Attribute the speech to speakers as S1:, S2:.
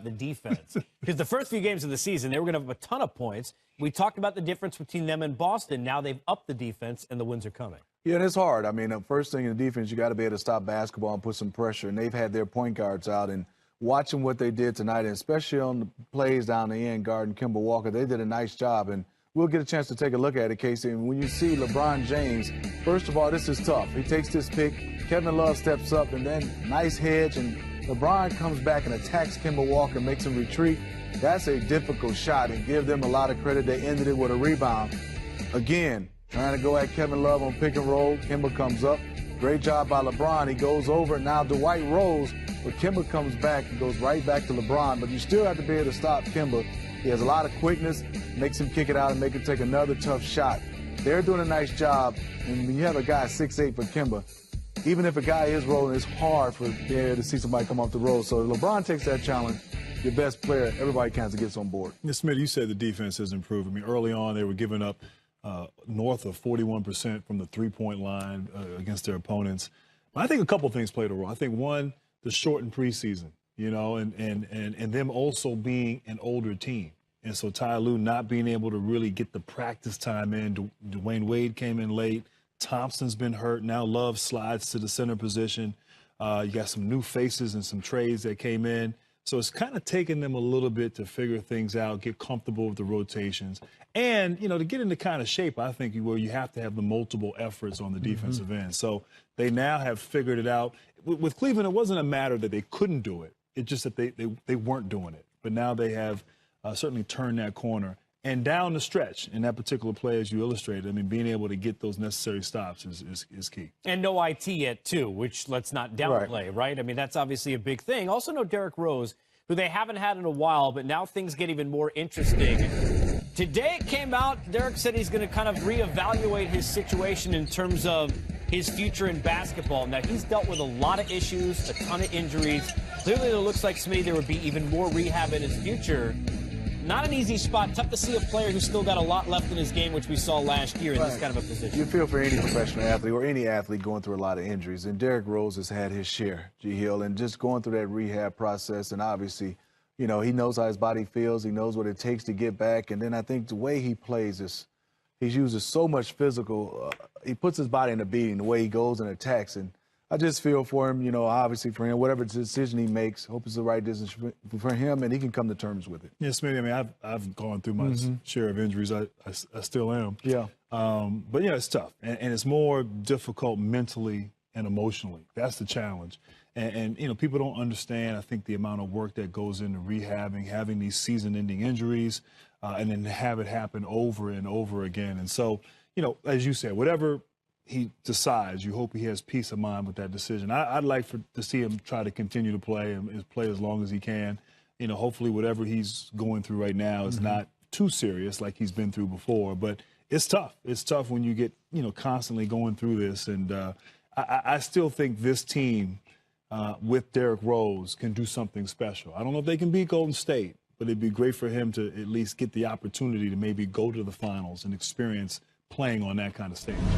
S1: the defense, because the first few games of the season, they were going to have a ton of points. We talked about the difference between them and Boston. Now they've upped the defense, and the wins are coming.
S2: Yeah, and it's hard. I mean, the first thing in the defense, you got to be able to stop basketball and put some pressure. And they've had their point guards out. And watching what they did tonight, and especially on the plays down the end, guarding Kemba Walker, they did a nice job. And we'll get a chance to take a look at it, Casey. And when you see LeBron James, first of all, this is tough. He takes this pick. Kevin Love steps up, and then nice hedge. And LeBron comes back and attacks Kemba Walker, makes him retreat. That's a difficult shot, and give them a lot of credit. They ended it with a rebound. Again, trying to go at Kevin Love on pick and roll. Kemba comes up. Great job by LeBron. He goes over. Now Dwight rolls, but Kemba comes back and goes right back to LeBron. But you still have to be able to stop Kemba. He has a lot of quickness, makes him kick it out and make him take another tough shot. They're doing a nice job. And when you have a guy 6'8" for Kemba, even if a guy is rolling, it's hard for there to see somebody come off the roll. So LeBron takes that challenge. Your best player, everybody kind of gets on board.
S3: Yeah, Smith, you said the defense has improved. I mean, early on they were giving up north of 41% from the three-point line against their opponents. But I think a couple things played a role. I think, one, the shortened preseason, you know, and them also being an older team. And so Ty Lue not being able to really get the practice time in. Dwayne Wade came in late. Thompson's been hurt. Now Love slides to the center position. You got some new faces and some trades that came in. So it's kind of taken them a little bit to figure things out, get comfortable with the rotations. And, you know, to get into kind of shape, I think, where you have to have the multiple efforts on the defensive end. So they now have figured it out. With Cleveland, it wasn't a matter that they couldn't do it. It's just that they weren't doing it. But now they have certainly turned that corner. And down the stretch, in that particular play, as you illustrated, I mean, being able to get those necessary stops is key.
S1: And no IT yet, too, which let's not downplay, right? I mean, that's obviously a big thing. Also, no Derrick Rose, who they haven't had in a while, but now things get even more interesting. Today it came out, Derrick said he's going to kind of reevaluate his situation in terms of his future in basketball. Now, he's dealt with a lot of issues, a ton of injuries. Clearly, it looks like, Smitty, there would be even more rehab in his future. Not an easy spot. Tough to see a player who's still got a lot left in his game, which we saw last year in this kind of a position.
S2: You feel for any professional athlete or any athlete going through a lot of injuries. And Derrick Rose has had his share, G. Hill, and just going through that rehab process. And obviously, you know, he knows how his body feels. He knows what it takes to get back. And then I think the way he plays is he uses so much physical. He puts his body in a beating, the way he goes and attacks. And I just feel for him, you know, obviously for him, whatever decision he makes, hope it's the right decision for him, and he can come to terms with it.
S3: Yes, Smitty, I mean, I've gone through my share of injuries. I still am.
S2: Yeah.
S3: But, yeah, it's tough. And it's more difficult mentally and emotionally. That's the challenge. And, you know, people don't understand, I think, the amount of work that goes into rehabbing, having these season-ending injuries, and then have it happen over and over again. And so, you know, as you said, whatever he decides, you hope he has peace of mind with that decision. I'd like to see him try to continue to play and play as long as he can. You know, hopefully whatever he's going through right now is not too serious like he's been through before. But it's tough. It's tough when you get, you know, constantly going through this. And I still think this team with Derrick Rose can do something special. I don't know if they can beat Golden State, but it'd be great for him to at least get the opportunity to maybe go to the finals and experience playing on that kind of stage.